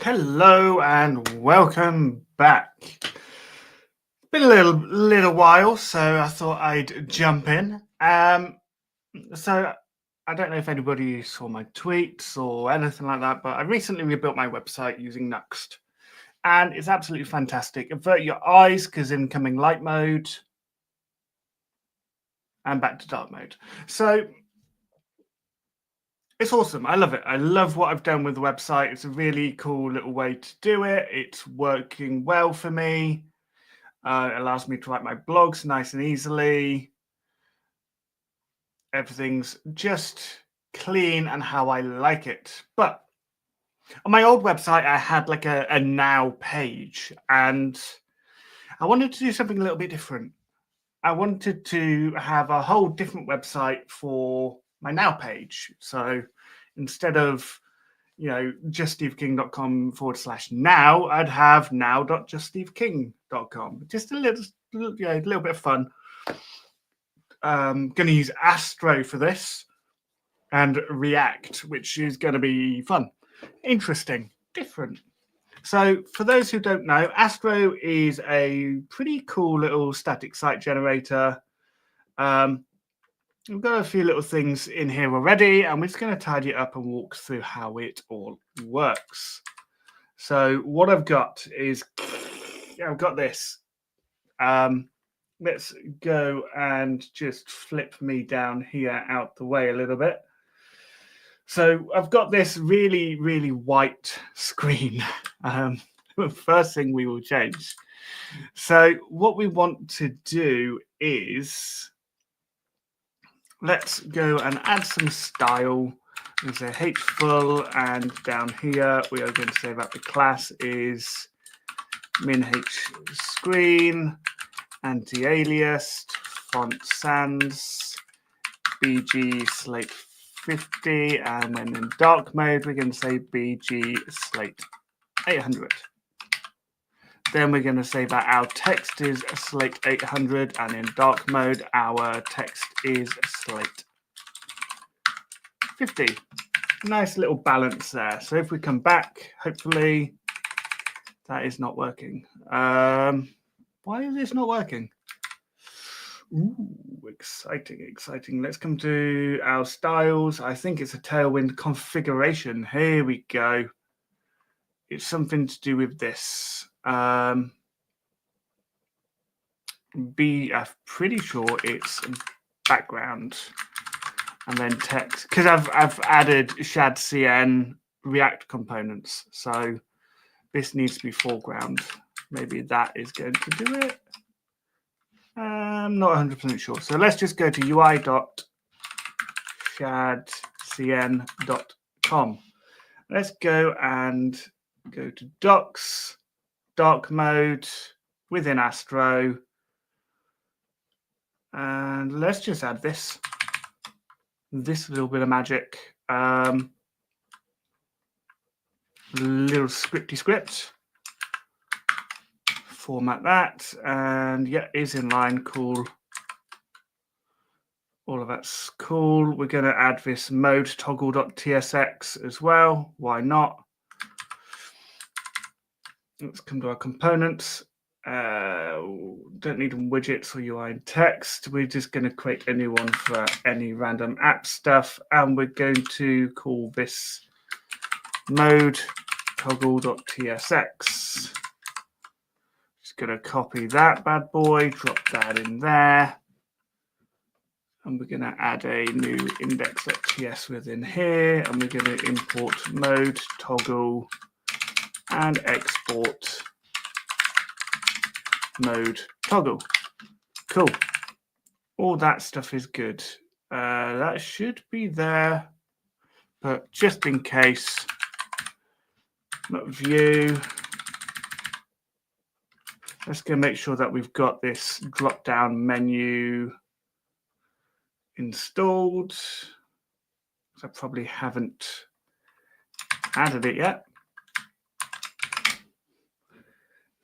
Hello and welcome back. Been a little while, so I thought I'd jump in. So I don't know if anybody saw my tweets or anything like that, but I recently rebuilt my website using Nuxt, and it's absolutely fantastic. Avert your eyes because incoming light mode, and back to dark mode. So it's awesome. I love it. I love what I've done with the website. It's a really cool little way to do it. It's working well for me. It allows me to write my blogs nice and easily. Everything's just clean and how I like it. But on my old website, I had like a now page, and I wanted to do something a little bit different. I wanted to have a whole different website for my now page. So instead of juststeveking.com/now, I'd have now.juststeveking.com. Just a little bit of fun. Going to use Astro for this and React, which is going to be fun, interesting, different. So for those who don't know, Astro is a pretty cool little static site generator. We've got a few little things in here already, and we're just going to tidy it up and walk through how it all works. So what I've got is, I've got this. Let's go and just flip me down here out the way a little bit. So I've got this really, really white screen. The first thing we will change. So what we want to do is, let's go and add some style. There's a hateful, and down here we are going to say that the class is min h screen, anti-aliased, font sans, bg slate 50, and then in dark mode we're going to say bg slate 800. Then we're going to say that our text is slate 800, and in dark mode our text is slate 50. Nice little balance there. So if we come back, hopefully that is not working. Why is this not working? Ooh, exciting. Let's come to our styles. I think it's a Tailwind configuration. Here we go. It's something to do with this. I'm pretty sure it's background and then text, because I've added shad cn React components, so this needs to be foreground. Maybe that is going to do it. I'm not 100% sure. So let's just go to ui.shadcn.com. Let's go and go to docs, dark mode within Astro, and let's just add this little bit of magic. Little scripty script. Format that, and yeah, is in line. Cool. All of that's cool. We're going to add this mode toggle.tsx as well. Why not? Let's come to our components. Don't need widgets or UI and text. We're just going to create a new one for any random app stuff, and we're going to call this mode toggle.tsx. Just going to copy that bad boy, drop that in there, and we're going to add a new index.ts within here, and we're going to import mode toggle and export mode toggle. Cool. All that stuff is good. That should be there, but just in case, not view. Let's go make sure that we've got this drop-down menu installed. I probably haven't added it yet.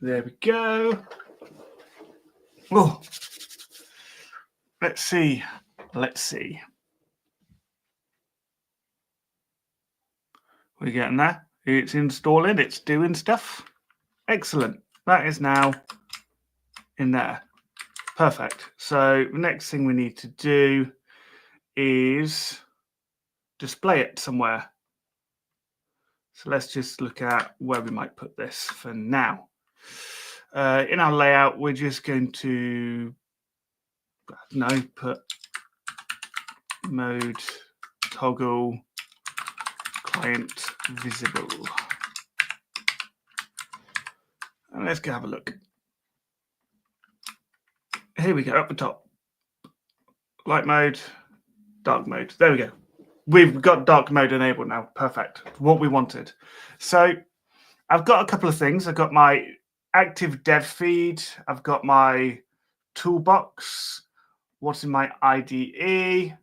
There we go. Oh, let's see. We're getting there. It's installing, it's doing stuff. Excellent. That is now in there. Perfect. So the next thing we need to do is display it somewhere. So let's just look at where we might put this for now. In our layout, we're just going to put mode toggle client visible. And let's go have a look. Here we go, up the top. Light mode, dark mode. There we go. We've got dark mode enabled now. Perfect. What we wanted. So I've got a couple of things. I've got my active dev feed. I've got my toolbox. What's in my IDE?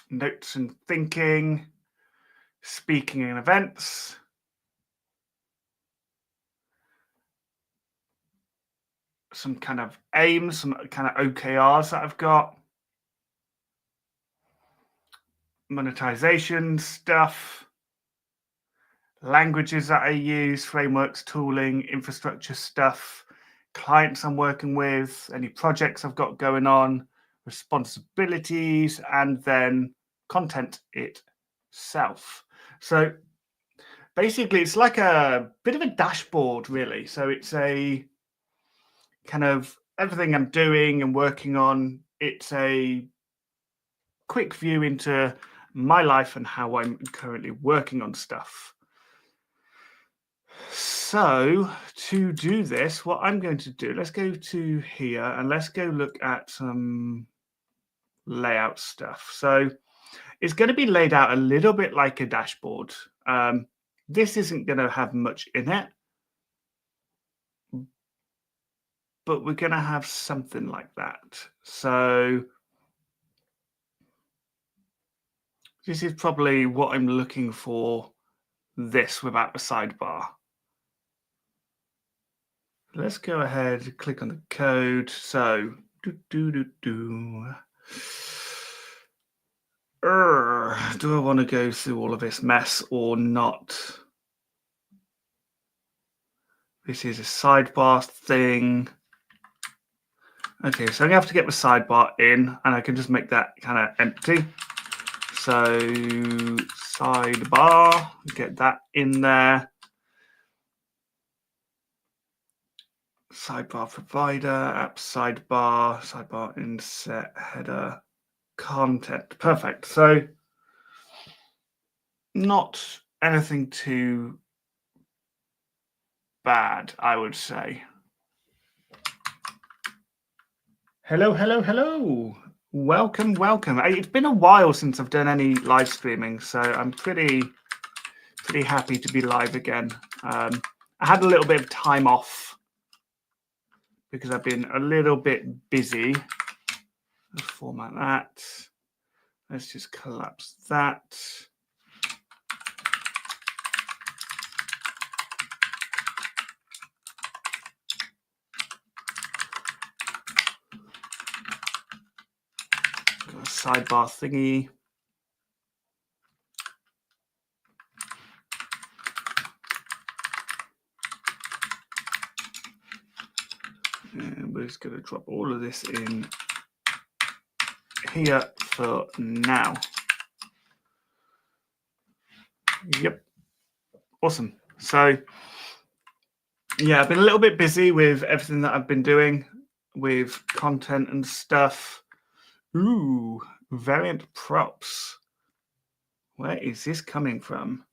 Notes and thinking. Speaking and events. Some kind of aims, some kind of OKRs that I've got. Monetization stuff. Languages that I use, frameworks, tooling, infrastructure stuff, clients I'm working with, any projects I've got going on, responsibilities, and then content itself. So basically, it's like a bit of a dashboard, really. So it's a kind of everything I'm doing and working on. It's a quick view into my life and how I'm currently working on stuff. So to do this, what I'm going to do, let's go to here and let's go look at some layout stuff. So it's going to be laid out a little bit like a dashboard. This isn't going to have much in it, but we're going to have something like that. So this is probably what I'm looking for, this without the sidebar. Let's go ahead, click on the code. So, do I want to go through all of this mess or not? This is a sidebar thing. Okay, so I'm gonna have to get the sidebar in, and I can just make that kind of empty. So sidebar, get that in there. Sidebar provider, app sidebar, sidebar inset, header, content. Perfect. So not anything too bad, I would say. Hello, hello, hello. Welcome, welcome. It's been a while since I've done any live streaming, so I'm pretty happy to be live again. I had a little bit of time off because I've been a little bit busy. Let's format that. Let's just collapse that. Got a sidebar thingy. And we're just going to drop all of this in here for now. Yep. Awesome. So, yeah, I've been a little bit busy with everything that I've been doing with content and stuff. Ooh, variant props. Where is this coming from?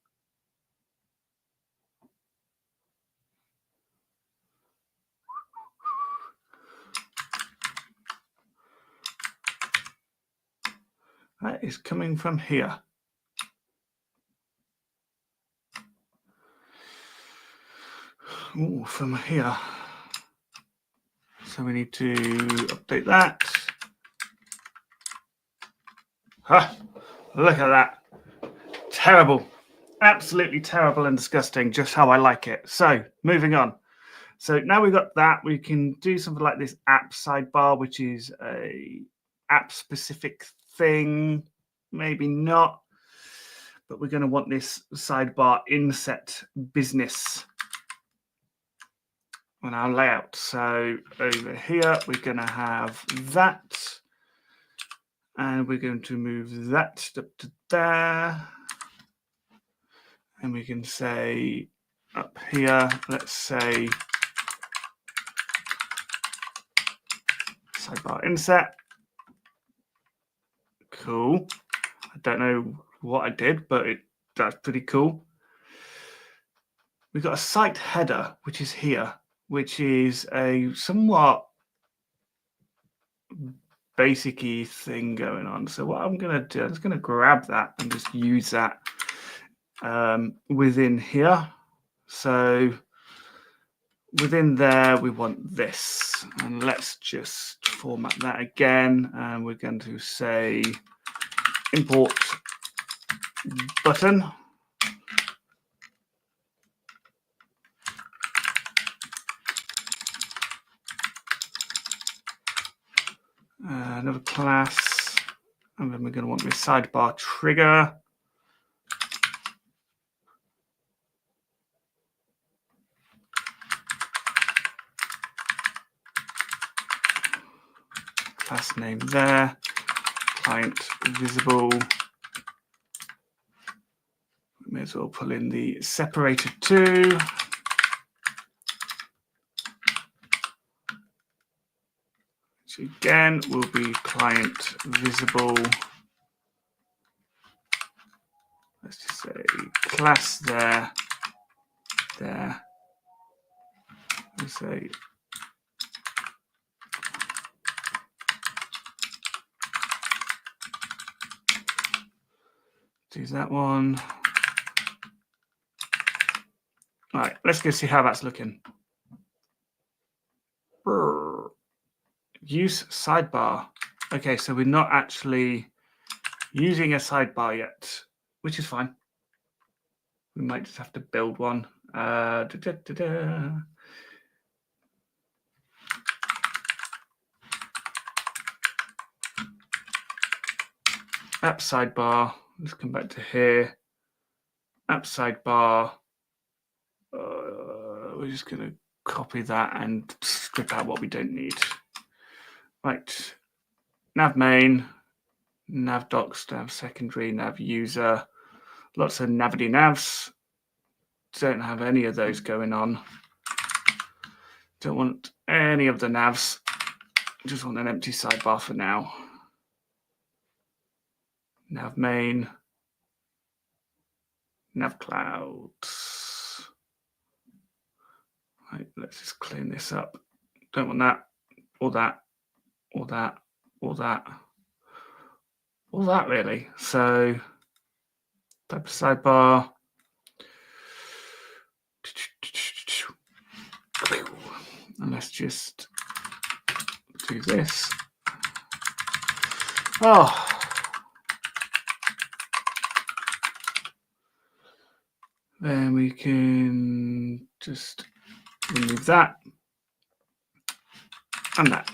That is coming from here. Ooh, from here. So we need to update that. Huh, look at that. Terrible. Absolutely terrible and disgusting, just how I like it. So moving on. So now we've got that, we can do something like this app sidebar, which is a app specific thing. Maybe not. but we're going to want this sidebar inset business on our layout. So over here, we're going to have that, and we're going to move that up to there. And we can say up here, let's say sidebar inset. Cool. I don't know what I did, but that's pretty cool. We've got a site header, which is here, which is a somewhat basic-y thing going on. So what I'm going to do, I'm just going to grab that and just use that within here. So within there, we want this. And let's just format that again. And we're going to say import button. Another class, and then we're going to want this sidebar trigger. Class name there, client visible. We may as well pull in the separator too. So again, will be client visible. Let's just say class there. Let's say do that one. All right, let's go see how that's looking. Use sidebar. Okay, so we're not actually using a sidebar yet, which is fine. We might just have to build one. App sidebar. Let's come back to here. App sidebar. We're just going to copy that and strip out what we don't need. Right. Nav main, nav docs, nav secondary, nav user. Lots of navity navs. Don't have any of those going on. Don't want any of the navs. Just want an empty sidebar for now. Nav main. Nav clouds. Right, let's just clean this up. Don't want that, or that, or that, or that. All that really. So type of sidebar. And let's just do this. Oh. Then we can just remove that and that.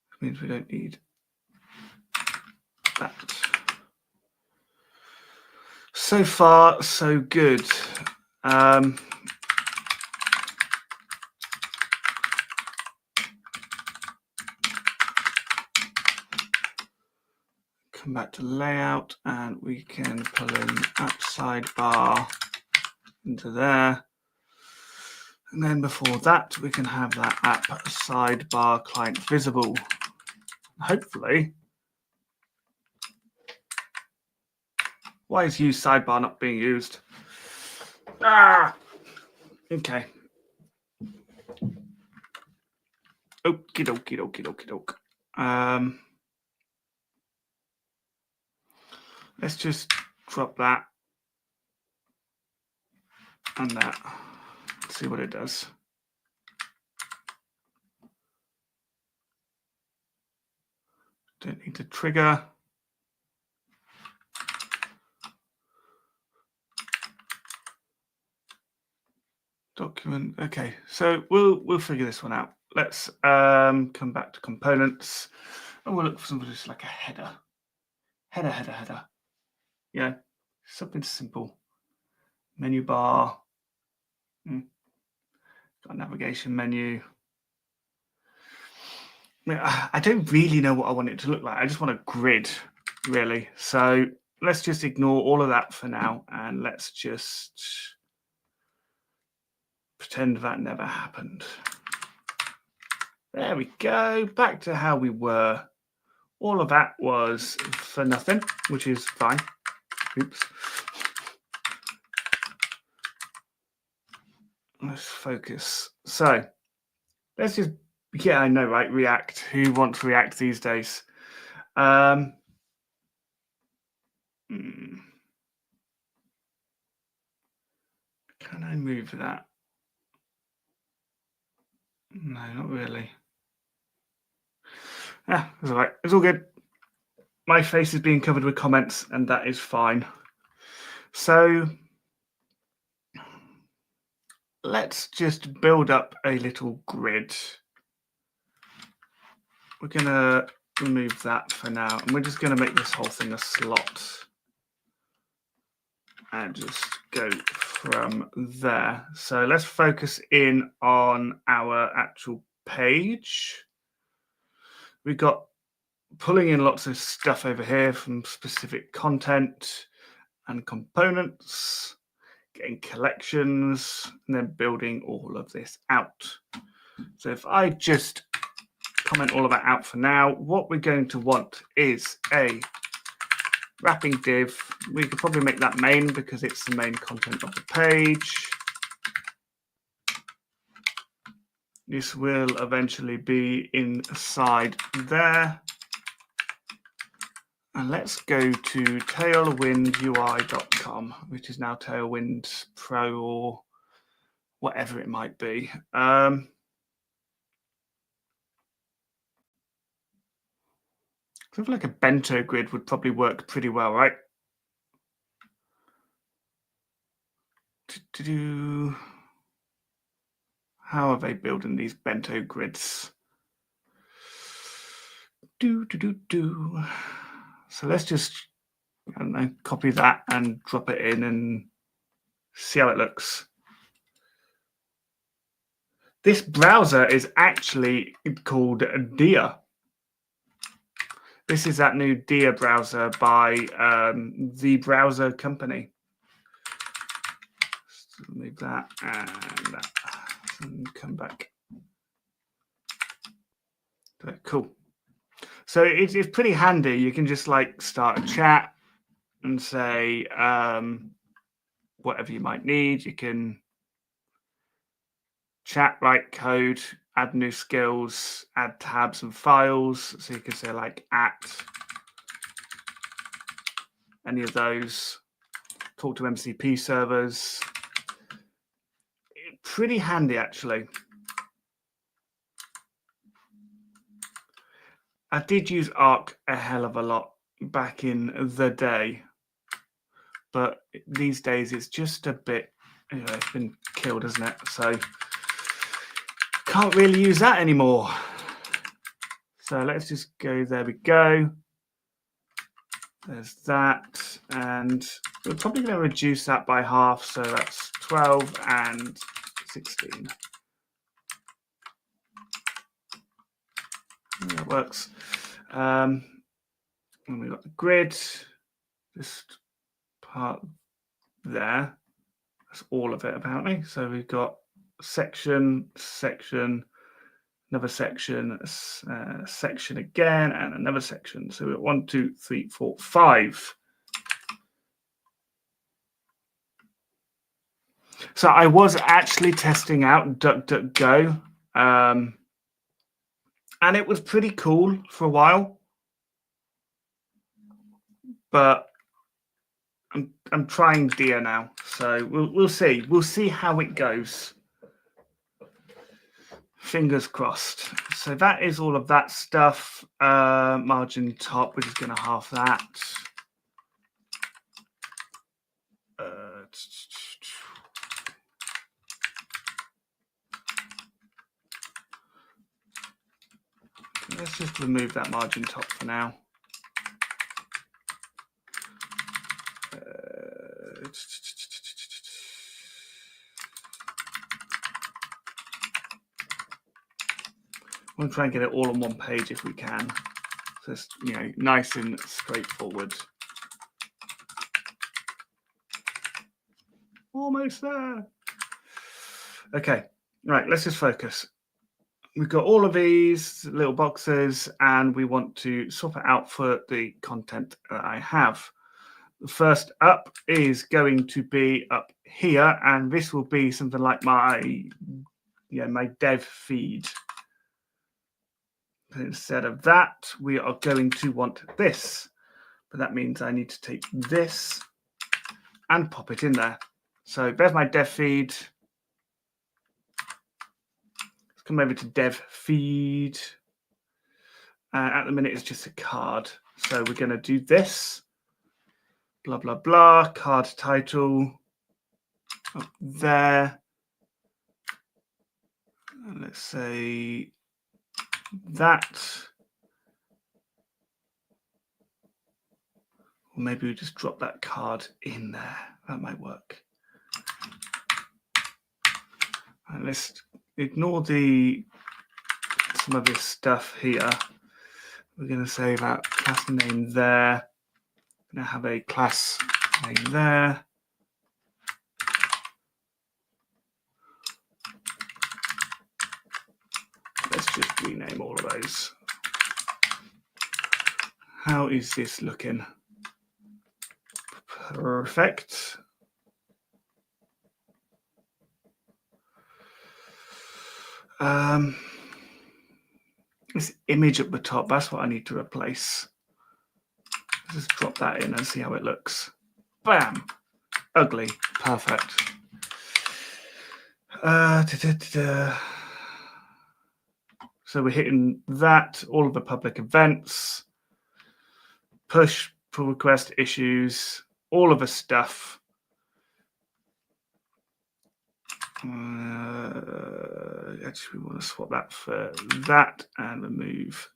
Which means we don't need that. So far, so good. Come back to layout and we can pull in app sidebar into there. And then before that, we can have that app sidebar client visible. Hopefully, why is use sidebar not being used? Okay. Okie dokie dokie dokie doke. Let's just drop that and that. See what it does. Don't need to trigger. Document. Okay, so we'll figure this one out. Let's come back to components and we'll look for something just like a header. Header. Yeah, something simple. Menu bar. Got a navigation menu. I don't really know what I want it to look like. I just want a grid, really. So let's just ignore all of that for now, and let's just pretend that never happened. There we go. Back to how we were. All of that was for nothing, which is fine. Oops. Let's focus. So let's just, yeah, I know, right? React. Who wants React these days? Can I move that? No, not really. Yeah, it's all right. It's all good. My face is being covered with comments, and that is fine. So let's just build up a little grid. We're going to remove that for now, and we're just going to make this whole thing a slot. And just go from there. So let's focus in on our actual page. We've got pulling in lots of stuff over here from specific content and components, getting collections, and then building all of this out. So if I just comment all of that out for now, what we're going to want is a wrapping div. We could probably make that main because it's the main content of the page. This will eventually be inside there. And let's go to tailwindui.com, which is now Tailwind Pro or whatever it might be. Something like a bento grid would probably work pretty well, right? How are they building these bento grids? So let's just, I don't know, copy that and drop it in and see how it looks. This browser is actually called Dia. This is that new Dia browser by the browser company. So leave that and that. And come back. Cool. So it's pretty handy. You can just like start a chat and say whatever you might need. You can chat, write code, add new skills, add tabs and files. So you can say like at any of those, talk to MCP servers. Pretty handy, actually. I did use Arc a hell of a lot back in the day, but these days it's just a bit, it's been killed, isn't it? So can't really use that anymore. So let's just go, there we go. There's that, and we're probably going to reduce that by half, so that's 12 and 16. That works. And we've got the grid, just part there. That's all of it apparently. So we've got section, another section, section again, and another section. So we've got 1, 2, 3, 4, 5. So I was actually testing out DuckDuckGo, and it was pretty cool for a while. But I'm trying Dia now, so we'll see. We'll see how it goes. Fingers crossed. So that is all of that stuff. Margin top, we're just going to half that. Let's just remove that margin top for now. We'll try and get it all on one page if we can. So it's, you know, nice and straightforward. Almost there. Okay, right, let's just focus. We've got all of these little boxes and we want to swap it out for the content that I have. The first up is going to be up here, and this will be something like my dev feed. And instead of that, we are going to want this, but that means I need to take this and pop it in there. So there's my dev feed. Let's come over to dev feed. At the minute, it's just a card. So we're going to do this. Blah, blah, blah. Card title. Up there. And let's say that. Or maybe we just drop that card in there. That might work. And let's ignore some of this stuff here. We're going to say that class name there. We're going to have a class name there. Let's just rename all of those. How is this looking? Perfect. This image at the top, that's what I need to replace. Let's just drop that in and see how it looks. Bam! Ugly. Perfect. So we're hitting that, all of the public events, push, pull request, issues, all of the stuff. Actually, we want to swap that for that and remove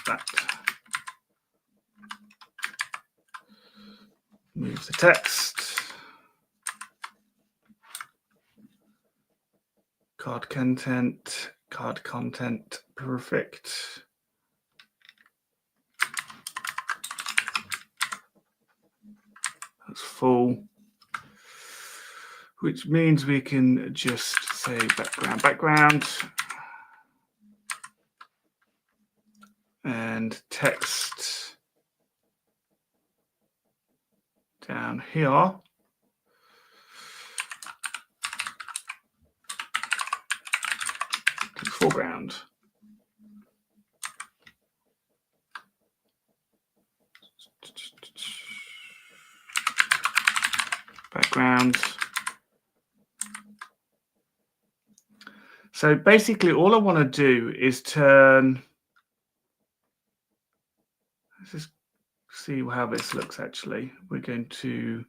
that. Move the text. Card content, perfect. That's full. Which means we can just say background, and text down here. To foreground. Background. So basically all I want to do is turn, let's just see how this looks actually. We're going to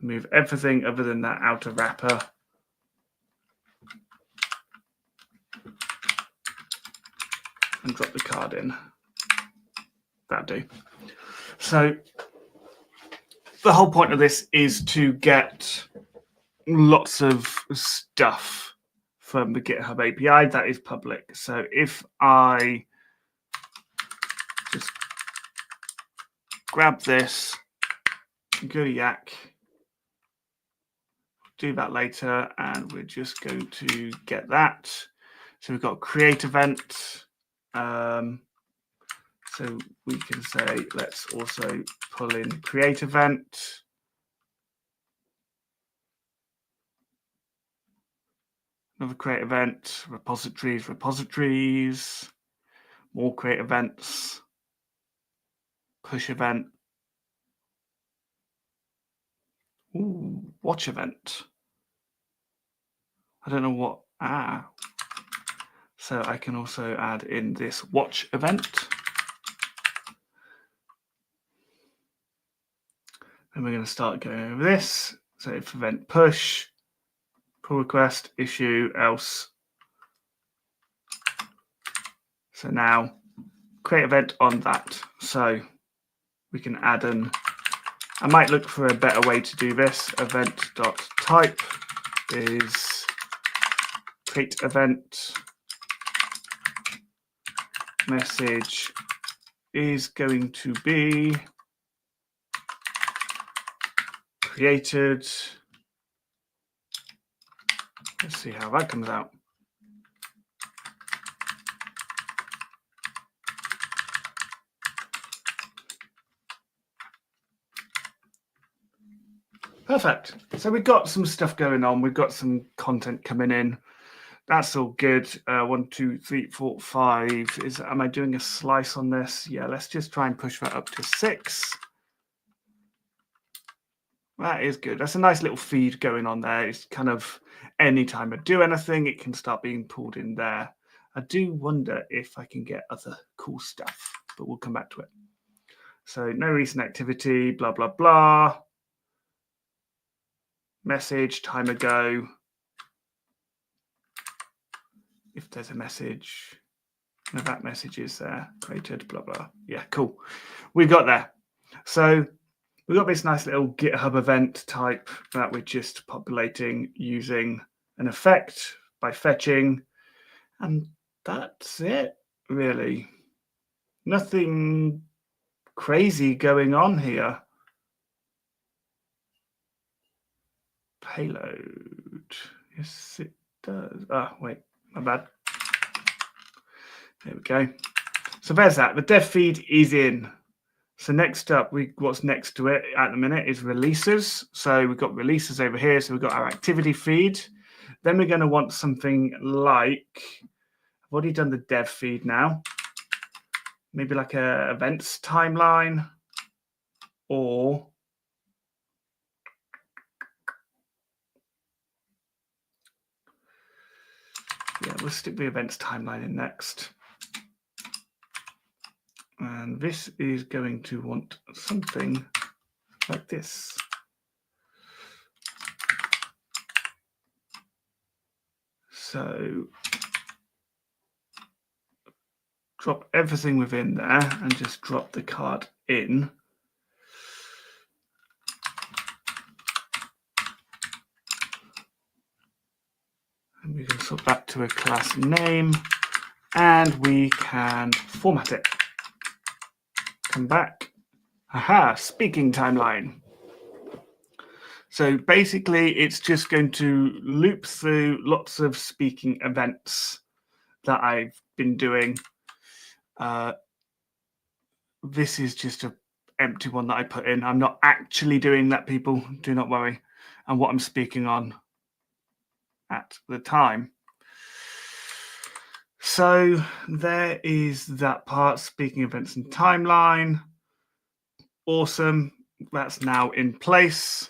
remove everything other than that outer wrapper. And drop the card in. That'll do. So the whole point of this is to get lots of stuff from the GitHub API that is public. So if I just grab this, go to Yak, do that later, and we're just going to get that. So we've got create event. So we can say, let's also pull in create event. Another create event, repositories, more create events, push event. Ooh, watch event. I don't know what, So I can also add in this watch event. And we're going to start going over this. So if event push, pull request, issue, else. So now create event on that. So we can add an I might look for a better way to do this. Event.type is create event. Message is going to be created. Let's see how that comes out. Perfect. So we've got some stuff going on. We've got some content coming in. That's all good. 1, 2, 3, 4, 5. Am I doing a slice on this? Yeah, let's just try and push that up to 6. That is good. That's a nice little feed going on there. It's kind of anytime I do anything, it can start being pulled in there. I do wonder if I can get other cool stuff, but we'll come back to it. So no recent activity, blah, blah, blah. Message, time ago. If there's a message, no, that message is there, created, blah, blah. Yeah, cool. We've got there. So we've got this nice little GitHub event type that we're just populating using an effect by fetching. And that's it, really. Nothing crazy going on here. Payload. Yes, it does. Ah, wait, my bad. There we go. So there's that. The dev feed is in. So next up, what's next to it at the minute is releases. So we've got releases over here. So we've got our activity feed. Then we're going to want something like, I've already done the dev feed now. Maybe like a events timeline, or yeah, we'll stick the events timeline in next. And this is going to want something like this. So drop everything within there and just drop the card in. And we can sort that to a class name, and we can format it. Come back. Aha, speaking timeline. So basically, it's just going to loop through lots of speaking events that I've been doing. This is just an empty one that I put in. I'm not actually doing that, people. Do not worry. And what I'm speaking on at the time. So there is that part, speaking events and timeline. Awesome. That's now in place.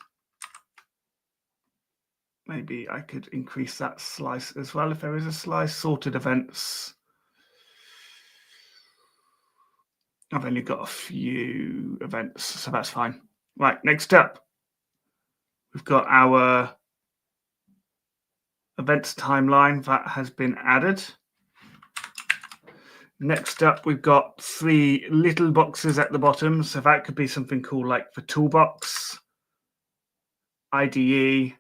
Maybe I could increase that slice as well if there is a slice. Sorted events. I've only got a few events, so that's fine. Right, next up, we've got our events timeline that has been added. Next up, we've got 3 little boxes at the bottom. So that could be something cool like the toolbox, IDE,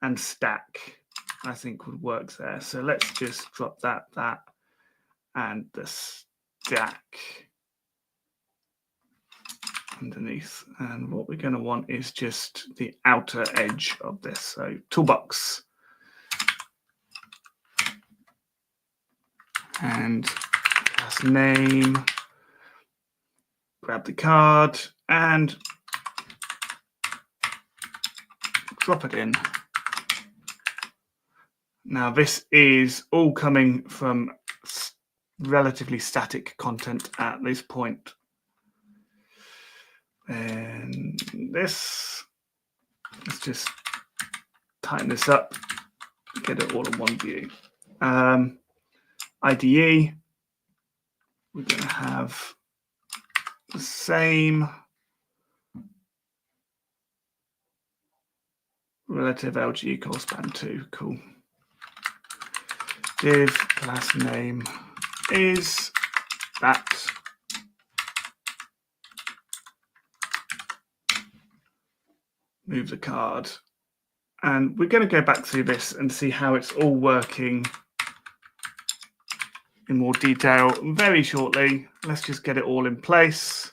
and stack, I think would work there. So let's just drop that, and the stack underneath. And what we're going to want is just the outer edge of this. So toolbox. And class name. Grab the card and drop it in. Now this is all coming from relatively static content at this point. And this, let's just tighten this up, get it all in one view. IDE, we're going to have the same relative LG equals span 2. Cool. Div class name is that. move the card. And we're going to go back through this and see how it's all working in more detail very shortly. Let's just get it all in place.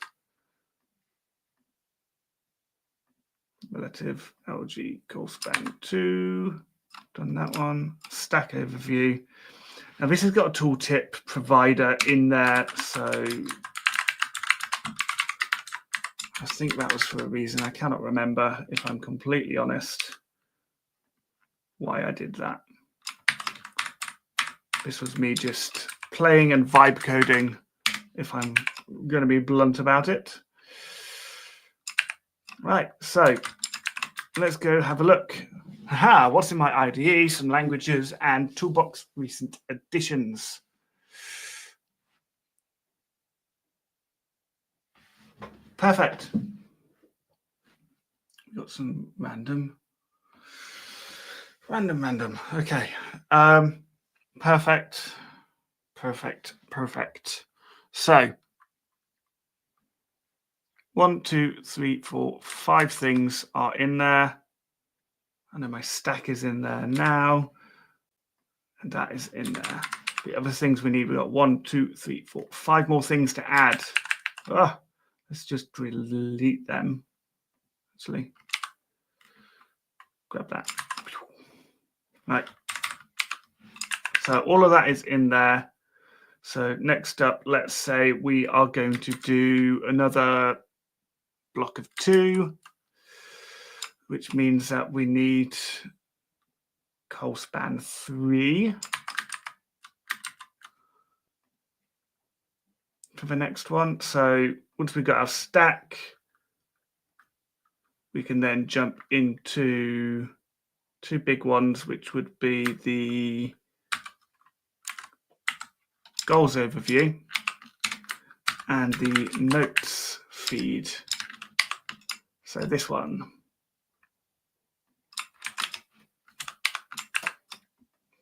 Relative LG call span 2. Done that one. Stack overview. Now this has got a tooltip provider in there, so I think that was for a reason. I cannot remember, if I'm completely honest, why I did that. This was me just playing and vibe coding, if I'm going to be blunt about it. Right, so let's go have a look. Aha, what's in my IDE? Some languages and toolbox recent additions. Perfect. We've got some random. Okay. Perfect. So 1, 2, 3, 4, 5 things are in there. I know my stack is in there now, and that is in there. The other things we need, we've got 1, 2, 3, 4, 5 more things to add. Let's just delete them. Actually, grab that. Right. So all of that is in there. So next up, let's say we are going to do another block of 2, which means that we need call span 3 for the next one. So once we've got our stack, we can then jump into 2 big ones, which would be the goals overview and the notes feed. So this one.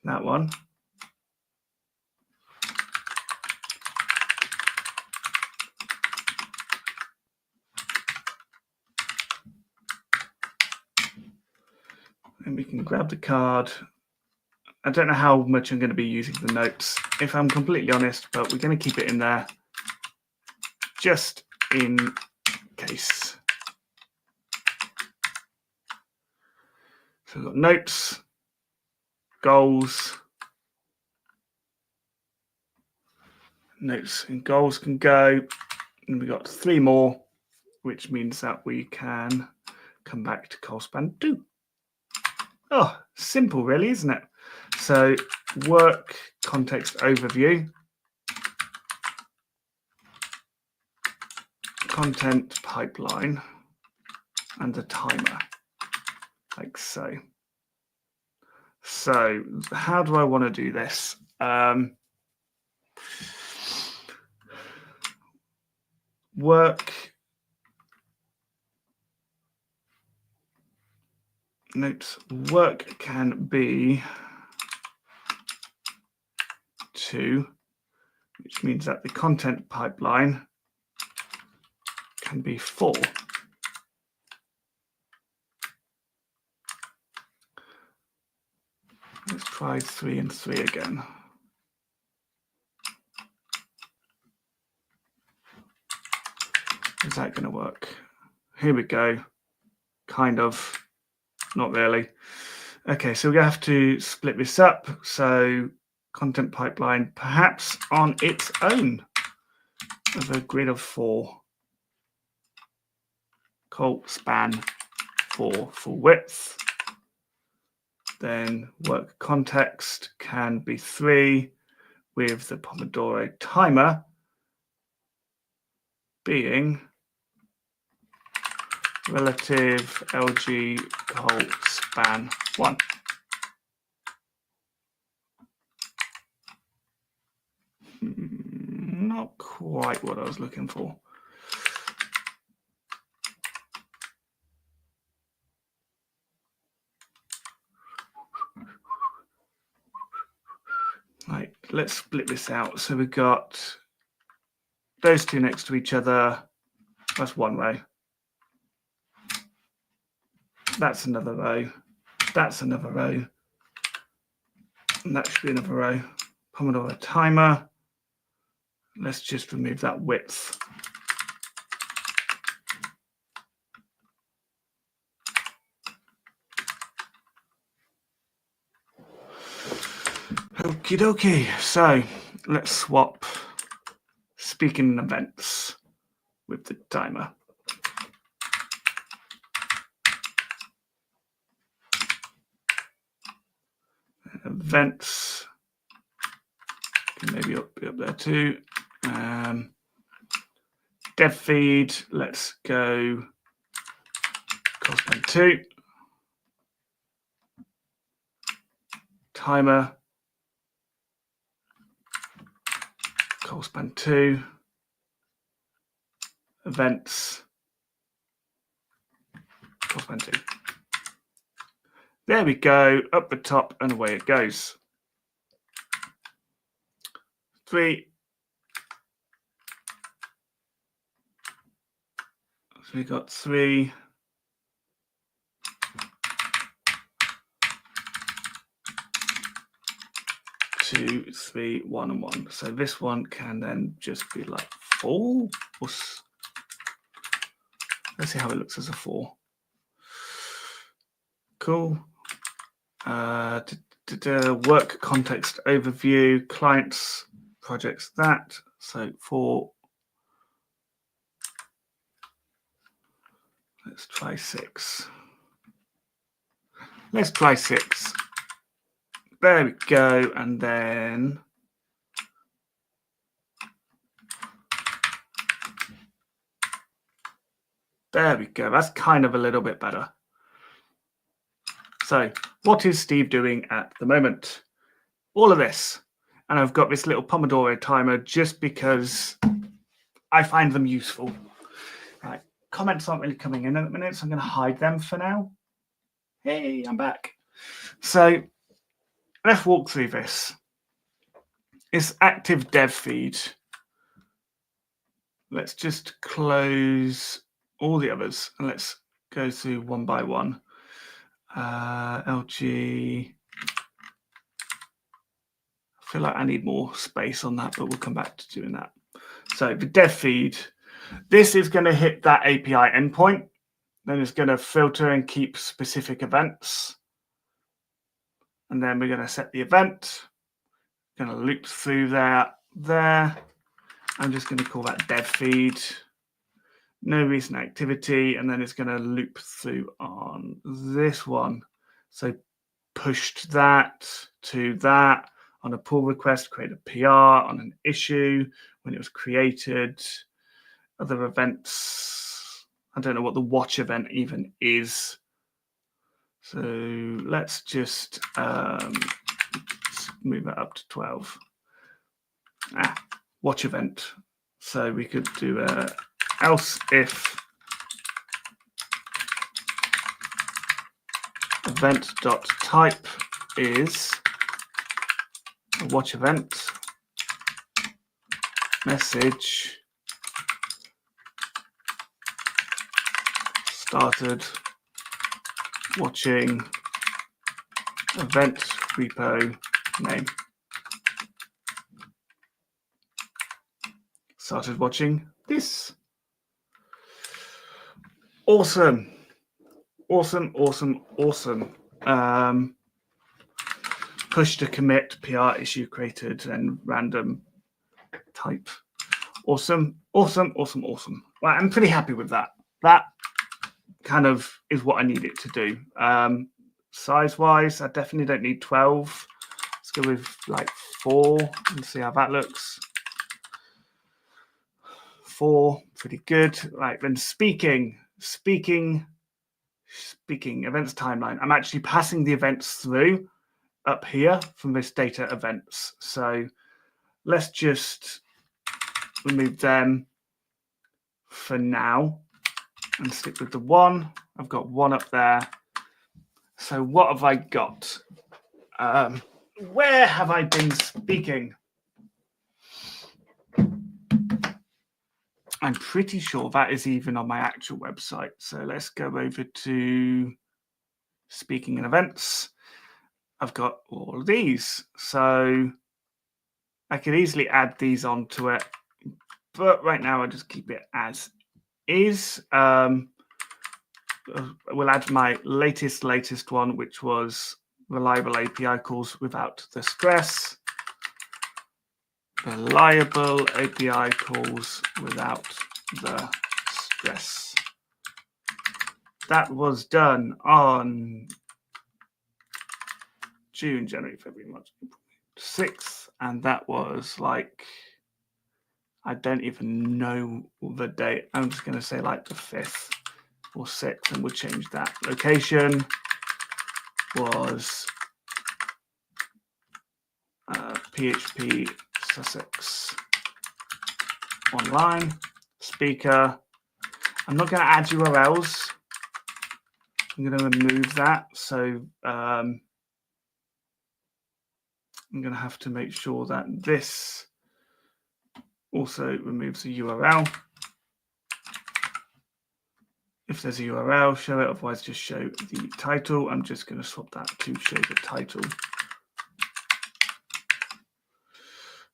That one. And we can grab the card. I don't know how much I'm going to be using the notes, if I'm completely honest, but we're going to keep it in there just in case. So we've got notes, goals. Notes and goals can go. And we've got 3 more, which means that we can come back to call span 2. Oh, simple really, isn't it? So work context overview, content pipeline, and a timer, like so. So how do I want to do this? Work notes work can be 2, which means that the content pipeline can be 4. Let's try 3 and 3 again. Is that going to work? Here we go. Kind of. Not really. Okay, so we have to split this up. So content pipeline perhaps on its own of a grid of 4. Call span 4 for width. Then work context can be 3 with the Pomodoro timer being relative LG call span 1. Not quite what I was looking for. Right, let's split this out. So we've got those 2 next to each other. That's one way. That's another row. That's another row. And that should be another row. Pomodoro timer. Let's just remove that width. Okie dokie. So let's swap speaking events with the timer. Events. Maybe be up there too. Dev feed. Let's go cosplay 2. Timer. Span 2. Events. Span 2. There we go. Up the top and away it goes. 3. So we got 3. 2, 3, 1, and 1. So this one can then just be like 4. Let's see how it looks as a 4. Cool. Work context overview, clients, projects, that. So 4. Let's try 6. Let's try 6. There we go. And then there we go. That's kind of a little bit better. So what is Steve doing at the moment? All of this. And I've got this little Pomodoro timer just because I find them useful. Right. Comments aren't really coming in at the minute, so I'm going to hide them for now. Hey, I'm back. So let's walk through this. It's active dev feed. Let's just close all the others and let's go through one by one. LG. I feel like I need more space on that, but we'll come back to doing that. So the dev feed, this is going to hit that API endpoint. Then it's going to filter and keep specific events. And then we're going to set the event. Going to loop through there. I'm just going to call that dev feed. No recent activity. And then it's going to loop through on this one. So pushed that to that on a pull request, create a PR on an issue when it was created. Other events. I don't know what the watch event even is. So let's just move that up to 12. Watch event. So we could do a else if event.type is a watch event message started watching event repo name. Started watching this. Awesome. Awesome. Push to commit, PR issue created, and random type. Awesome. Well, I'm pretty happy with that. That kind of is what I need it to do. Size-wise, I definitely don't need 12. Let's go with like 4 and see how that looks. 4, pretty good. Right, then speaking events timeline. I'm actually passing the events through up here from this data events. So let's just remove them for now and stick with the 1. I've got 1 up there. So what have I got? Where have I been speaking? I'm pretty sure that is even on my actual website. So let's go over to speaking and events, I've got all of these. So I could easily add these onto it, but right now I'll just keep it as is. We'll add my latest one, which was reliable API calls without the stress. Reliable API calls without the stress. That was done on June, January, February, March, April, 6th, and that was like, I don't even know the date. I'm just going to say like the 5th or 6th, and we'll change that. Location was PHP Sussex online. Speaker, I'm not going to add URLs. I'm going to remove that. So I'm going to have to make sure that this also removes the URL. If there's a URL, show it. Otherwise, just show the title. I'm just going to swap that to show the title.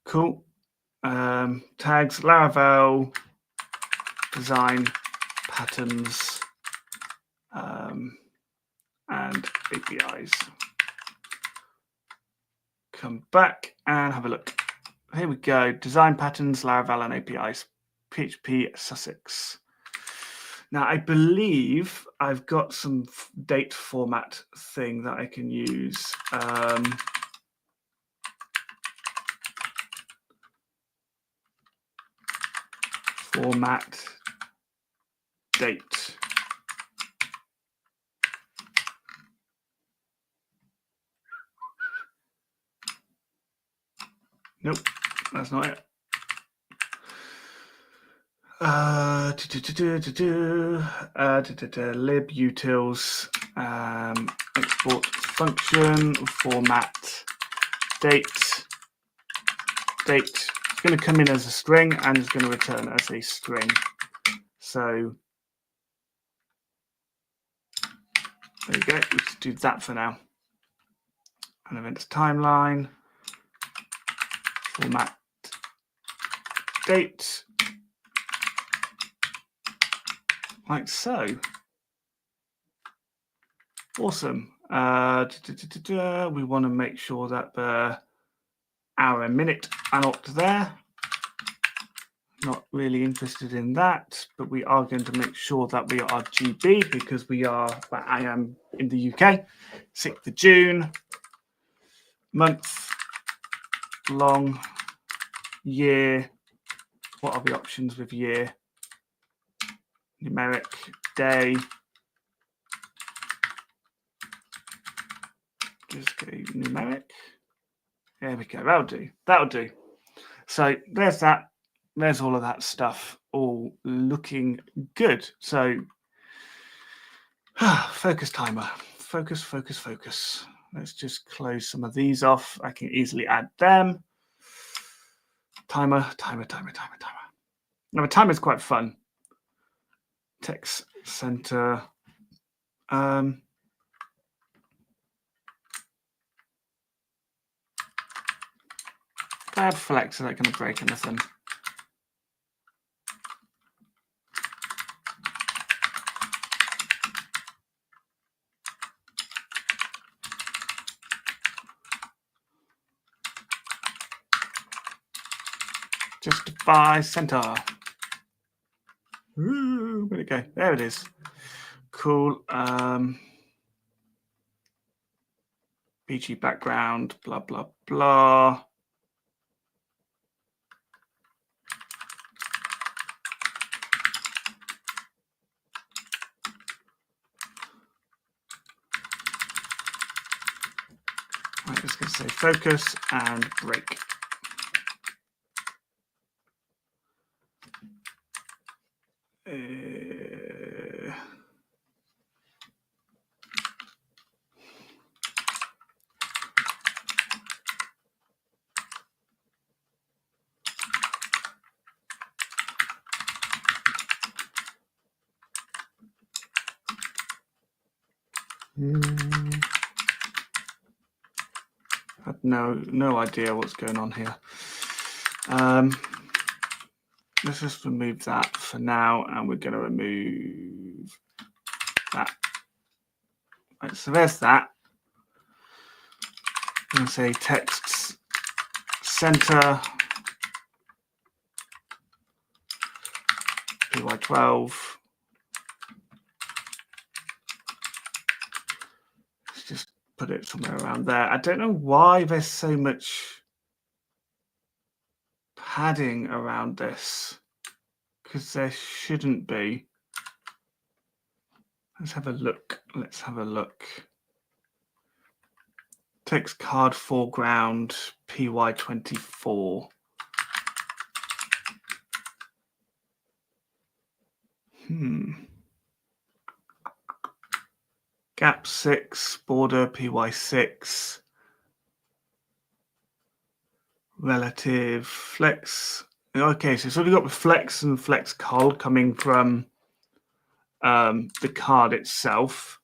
Cool. Tags, Laravel, design, patterns, and APIs. Come back and have a look. Here we go. Design patterns, Laravel, and APIs. PHP Sussex. Now, I believe I've got some date format thing that I can use. Format date. Nope, that's not it. Lib utils, export function, format date. It's going to come in as a string and it's going to return as a string. So there you go. Let's do that for now. And events timeline, format date, like so. Awesome. We want to make sure that the hour and minute are not there. Not really interested in that, but we are going to make sure that we are GB because I am in the UK. 6th of June, month, long, year. What are the options with year? Numeric, day. Just go numeric. There we go. That'll do. So there's that. There's all of that stuff all looking good. So focus timer. Focus. Let's just close some of these off. I can easily add them. Timer. Now, the timer is quite fun. Text center. Bad flex are not going to break anything. Justify center. Ooh, where'd it go? There it is. Cool. PG background, blah, blah, blah. Right, just going to say focus and break. no idea what's going on here. Let's just remove that for now, and we're going to remove that. Right, so there's that. I'm going to say text center PY12. Let's just put it somewhere around there. I don't know why there's so much padding around this, because there shouldn't be. Let's have a look. Text card foreground PY24. Gap 6, border PY6. Relative flex. Okay, so it's already got the flex and flex col coming from the card itself.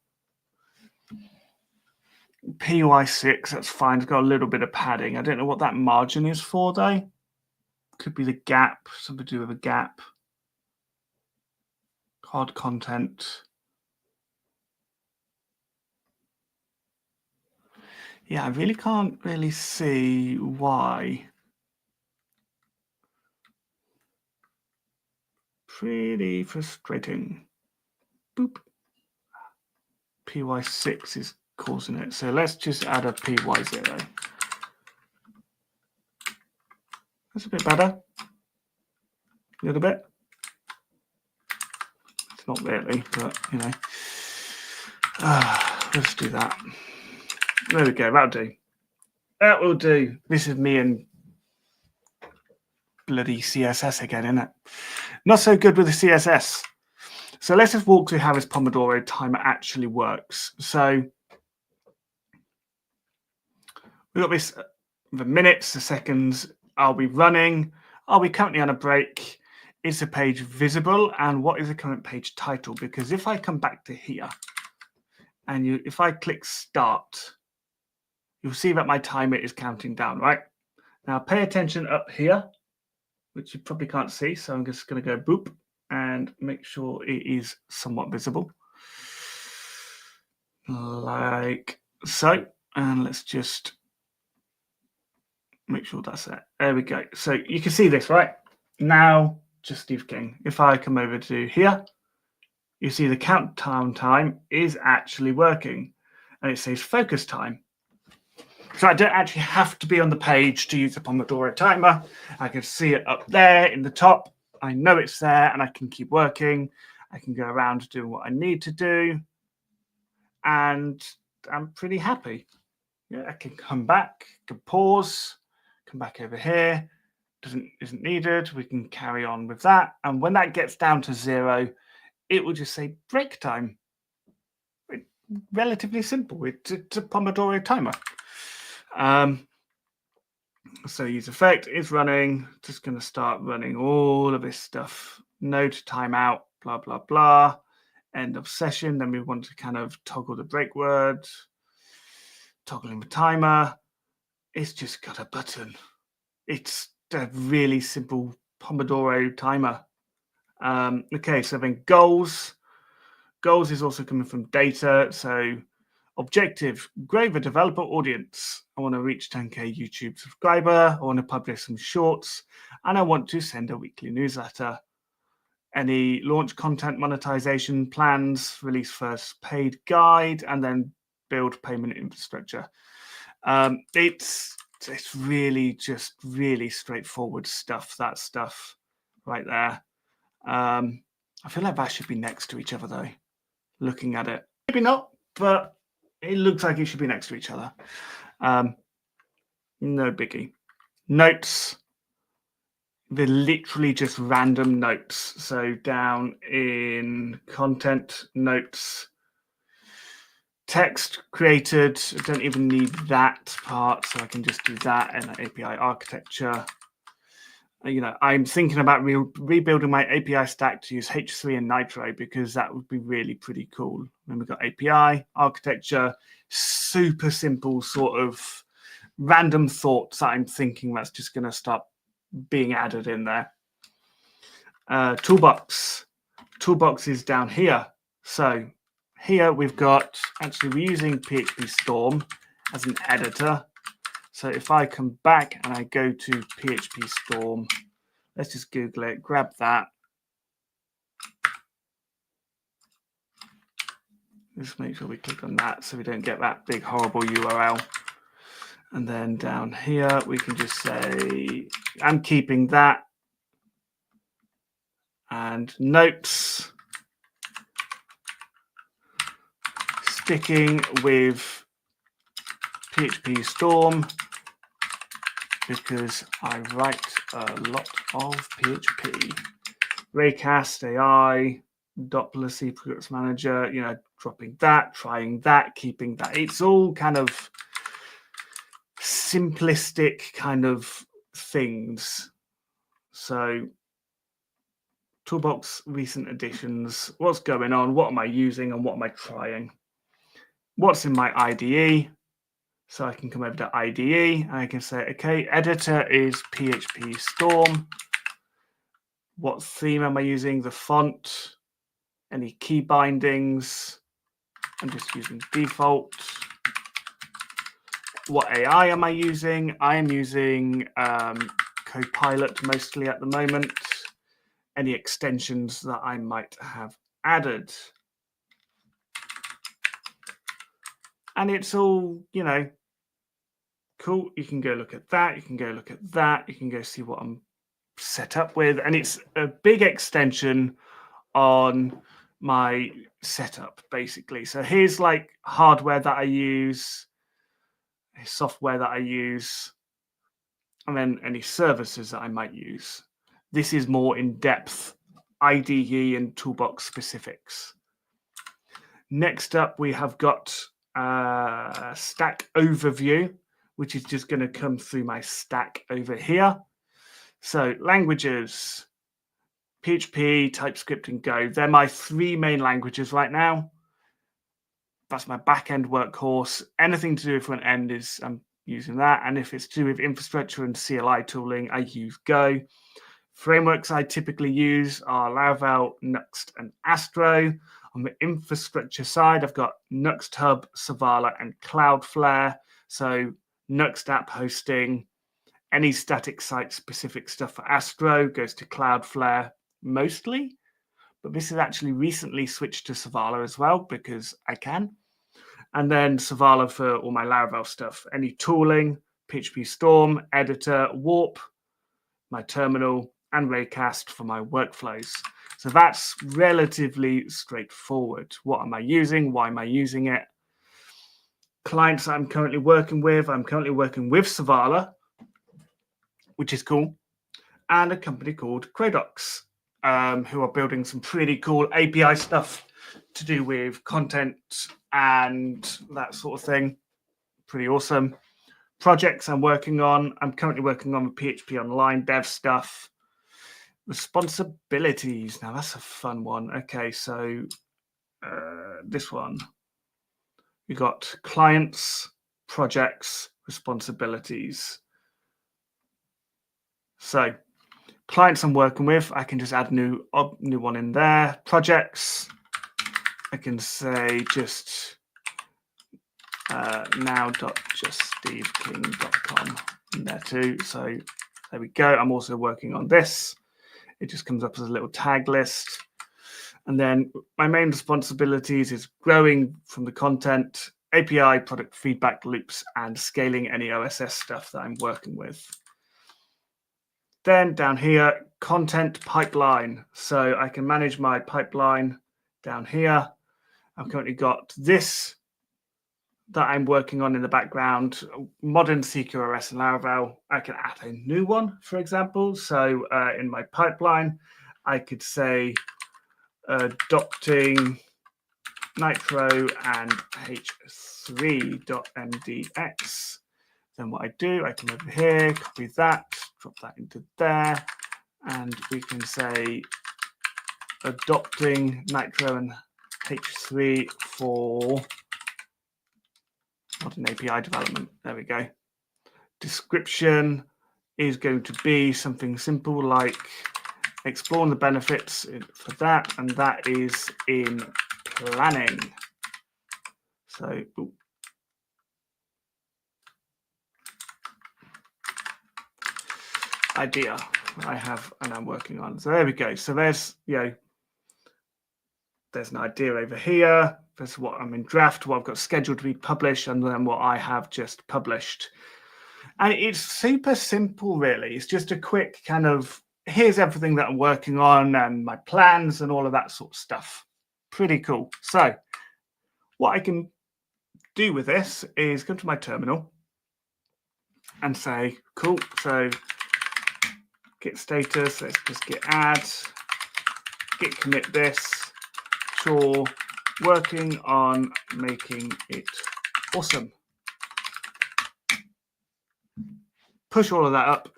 PY6, that's fine. It's got a little bit of padding. I don't know what that margin is for, though. Could be the gap, something to do with a gap. Card content. Yeah, I really can't really see why. Pretty frustrating. Boop. PY6 is causing it. So let's just add a PY0. That's a bit better. A little bit. It's not really, but you know. Let's do that. There we go. That'll do. That will do. This is me and bloody CSS again, isn't it? Not so good with the CSS. So let's just walk through how this Pomodoro timer actually works. So we've got this, the minutes, the seconds. Are we running? Are we currently on a break? Is the page visible? And what is the current page title? Because if I come back to here and if I click start, you'll see that my timer is counting down, right? Now pay attention up here, which you probably can't see. So I'm just going to go boop and make sure it is somewhat visible. Like so. And let's just make sure that's it. There we go. So you can see this, right? Now, just Steve King. If I come over to here, you see the countdown time is actually working. And it says focus time. So I don't actually have to be on the page to use the Pomodoro timer. I can see it up there in the top. I know it's there and I can keep working. I can go around doing what I need to do. And I'm pretty happy. Yeah, I can come back, can pause, come back over here. Isn't needed. We can carry on with that. And when that gets down to 0, it will just say break time. Relatively simple. It's a Pomodoro timer. So use effect is running. Just going to start running all of this stuff. Node timeout, blah, blah, blah. End of session. Then we want to kind of toggle the break word. Toggling the timer. It's just got a button. It's a really simple Pomodoro timer. Okay, so then goals. Goals is also coming from data. So objective, grow the developer audience. I want to reach 10K YouTube subscriber. I want to publish some shorts. And I want to send a weekly newsletter. Any launch content monetization plans, release first paid guide, and then build payment infrastructure. It's really just really straightforward stuff, that stuff right there. I feel like that should be next to each other, though, looking at it. Maybe not, but it looks like it should be next to each other. No biggie. Notes. They're literally just random notes. So down in content, notes, text created. I don't even need that part, so I can just do that in API architecture. You know, I'm thinking about rebuilding my API stack to use H3 and Nitro because that would be really pretty cool. Then we've got API architecture, super simple sort of random thoughts that I'm thinking that's just going to start being added in there. Toolbox. Toolbox is down here. So here we've got, actually we're using PHP Storm as an editor. So if I come back and I go to PHP Storm, let's just Google it, grab that. Just make sure we click on that so we don't get that big horrible URL. And then down here, we can just say, I'm keeping that. And notes, sticking with PHP Storm because I write a lot of PHP. Raycast AI, Doppler C Products Manager, you know, dropping that, trying that, keeping that. It's all kind of simplistic kind of things. So Toolbox, recent additions, what's going on, what am I using and what am I trying? What's in my IDE? So I can come over to IDE and I can say, okay, editor is PHP Storm. What theme am I using? The font, any key bindings. I'm just using default. What AI am I using? I am using Copilot mostly at the moment. Any extensions that I might have added. And it's all, you know, cool. You can go look at that. You can go look at that. You can go see what I'm set up with. And it's a big extension on my setup, basically. So here's like hardware that I use, software that I use, and then any services that I might use. This is more in-depth IDE and Toolbox specifics. Next up, we have got stack overview, which is just going to come through my stack over here. So languages, PHP, TypeScript, and Go. They're my three main languages right now. That's my back-end workhorse. Anything to do with front end is I'm using that. And if it's to do with infrastructure and CLI tooling, I use Go. Frameworks I typically use are Laravel, Nuxt, and Astro. On the infrastructure side, I've got Nuxt Hub, Savala, and Cloudflare. So Nuxt app hosting, any static site-specific stuff for Astro goes to Cloudflare mostly. But this is actually recently switched to Savala as well because I can. And then Savala for all my Laravel stuff. Any tooling, PHP Storm, Editor, Warp, my terminal, and Raycast for my workflows. So that's relatively straightforward. What am I using? Why am I using it? Clients I'm currently working with. I'm currently working with Savala, which is cool, and a company called Cradox, who are building some pretty cool API stuff to do with content and that sort of thing. Pretty awesome. Projects I'm working on. I'm currently working on the PHP Online dev stuff. Responsibilities. Now that's a fun one. Okay, so this one. We got clients, projects, responsibilities. So clients I'm working with, I can just add new one in there. Projects, I can say just now.juststeveking.com in there too. So there we go. I'm also working on this. It just comes up as a little tag list. And then my main responsibilities is growing from the content, API, product feedback loops, and scaling any OSS stuff that I'm working with. Then down here, content pipeline. So I can manage my pipeline down here. I've currently got this that I'm working on in the background, modern CQRS and Laravel. I can add a new one, for example. So in my pipeline, I could say adopting Nitro and h3.mdx. Then what I do, I come over here, copy that, drop that into there, and we can say adopting Nitro and h3 for modern API development. There we go. description is going to be something simple like exploring the benefits for that, and that is in planning. So idea I have and I'm working on. So there we go. So there's, there's an idea over here. There's what I'm in draft, what I've got scheduled to be published, and then what I have just published. And it's super simple, really. It's just a quick kind of, here's everything that I'm working on and my plans and all of that sort of stuff. Pretty cool. So what I can do with this is come to my terminal and say, cool. So git status, let's just git add, git commit this, sure, working on making it awesome. Push all of that up.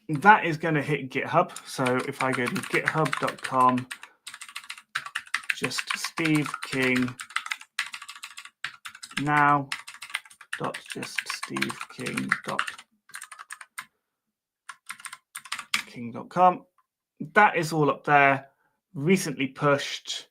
That is going to hit GitHub. So if I go to github.com, just Steve King now dot just Steve King.com. That is all up there, recently pushed.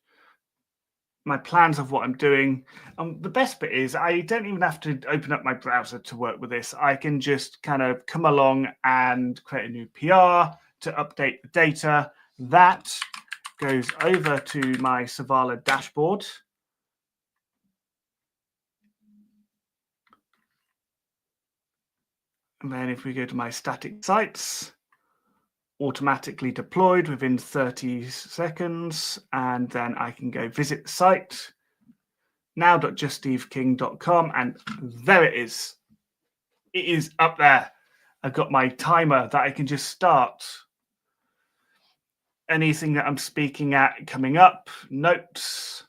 My plans of what I'm doing. The best bit is I don't even have to open up my browser to work with this. I can just kind of come along and create a new PR to update the data. That goes over to my Savala dashboard. And then if we go to my static sites, automatically deployed within 30 seconds. And then I can go visit the site, now.juststeveking.com. And there it is. It is up there. I've got my timer that I can just start. Anything that I'm speaking at coming up, notes,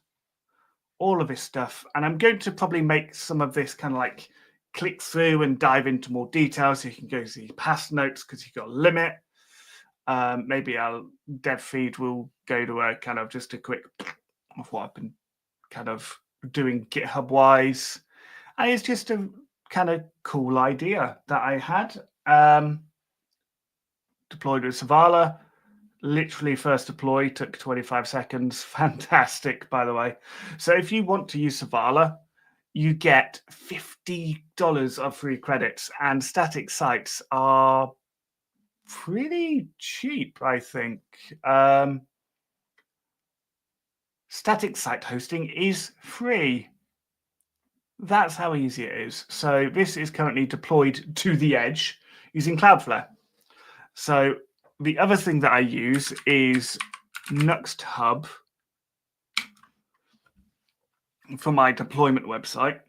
all of this stuff. And I'm going to probably make some of this kind of like click through and dive into more details. So you can go see past notes because you've got a limit. Maybe our dev feed will go to a kind of just a quick of what I've been kind of doing GitHub wise. And it's just a kind of cool idea that I had. Deployed with Savala, literally first deploy took 25 seconds. Fantastic, by the way. So if you want to use Savala, you get $50 of free credits, and static sites are pretty cheap, I think. Static site hosting is free. That's how easy it is. So this is currently deployed to the edge using Cloudflare. So the other thing that I use is Nuxt Hub for my deployment website.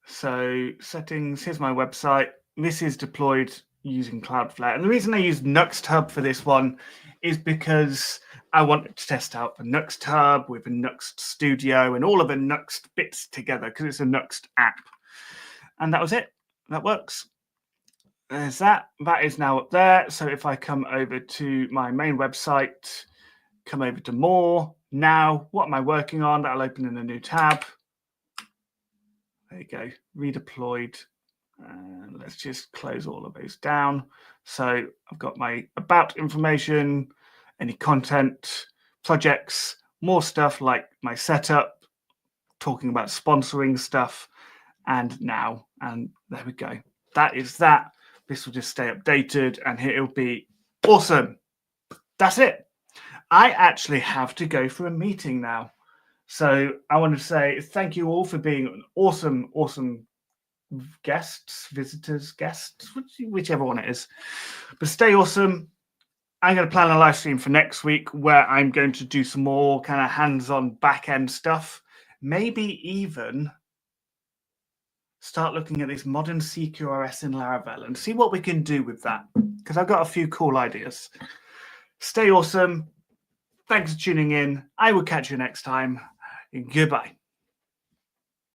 So settings, here's my website. This is deployed using Cloudflare. And the reason I use Nuxt Hub for this one is because I wanted to test out the Nuxt Hub with a Nuxt Studio and all of the Nuxt bits together because it's a Nuxt app. And that was it. That works. There's that. That is now up there. So if I come over to my main website, come over to more. Now, what am I working on? That'll open in a new tab. There you go. Redeployed. And let's just close all of those down. So I've got my about information, any content, projects, more stuff like my setup, talking about sponsoring stuff, and now. And there we go. That is that. This will just stay updated and it'll be awesome. That's it. I actually have to go for a meeting now. So I want to say thank you all for being an awesome, awesome guests, visitors, guests, whichever one it is. But stay awesome. I'm going to plan a live stream for next week where I'm going to do some more kind of hands-on back-end stuff. Maybe even start looking at this modern CQRS in Laravel and see what we can do with that, because I've got a few cool ideas. Stay awesome. Thanks for tuning in. I will catch you next time. Goodbye.